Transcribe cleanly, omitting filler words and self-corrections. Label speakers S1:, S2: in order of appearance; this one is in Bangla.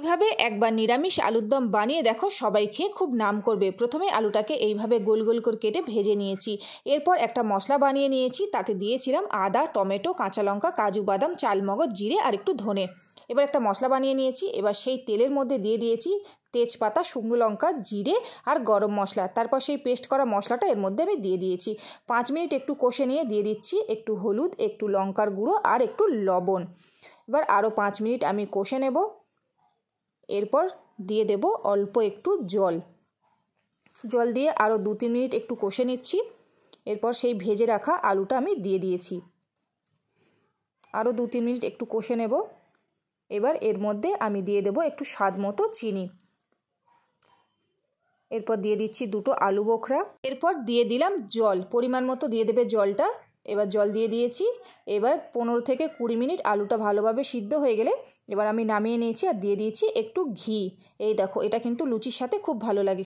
S1: এইভাবে একবার নিরামিষ আলুর দম বানিয়ে দেখো, সবাই খেয়ে খুব নাম করবে। প্রথমে আলুটাকে এইভাবে গোল গোল করে কেটে ভেজে নিয়েছি। এরপর একটা মশলা বানিয়ে নিয়েছি, তাতে দিয়েছিলাম আদা, টমেটো, কাঁচা লঙ্কা, কাজু বাদাম, চালমগজ, জিরে আর একটু ধনে। এবার একটা মশলা বানিয়ে নিয়েছি। এবার সেই তেলের মধ্যে দিয়ে দিয়েছি তেজপাতা, শুকনো লঙ্কা, জিরে আর গরম মশলা। তারপর সেই পেস্ট করা মশলাটা এর মধ্যে আমি দিয়ে দিয়েছি। 5 মিনিট একটু কষে নিয়ে দিয়ে দিচ্ছি একটু হলুদ, একটু লঙ্কার গুঁড়ো আর একটু লবণ। এবার আরও 5 মিনিট আমি কষে নেব। এরপর দিয়ে দেব অল্প একটু জল দিয়ে আরও 2-3 মিনিট একটু কষে নিচ্ছি। এরপর সেই ভেজে রাখা আলুটা আমি দিয়ে দিয়েছি। আরও 2-3 মিনিট একটু কষে নেব। এবার এর মধ্যে আমি দিয়ে দেব একটু স্বাদ মতো চিনি। এরপর দিয়ে দিচ্ছি 2টো আলু বোখরা। এরপর দিয়ে দিলাম জল, পরিমাণ মতো দিয়ে দেবে জলটা। এবার জল দিয়ে দিয়েছি। এবার 15 থেকে 20 মিনিট আলুটা ভালোভাবে সিদ্ধ হয়ে গেলে এবার আমি নামিয়ে নিয়েছি আর দিয়ে দিয়েছি একটু ঘি। এই দেখো, এটা কিন্তু লুচির সাথে খুব ভালো লাগে।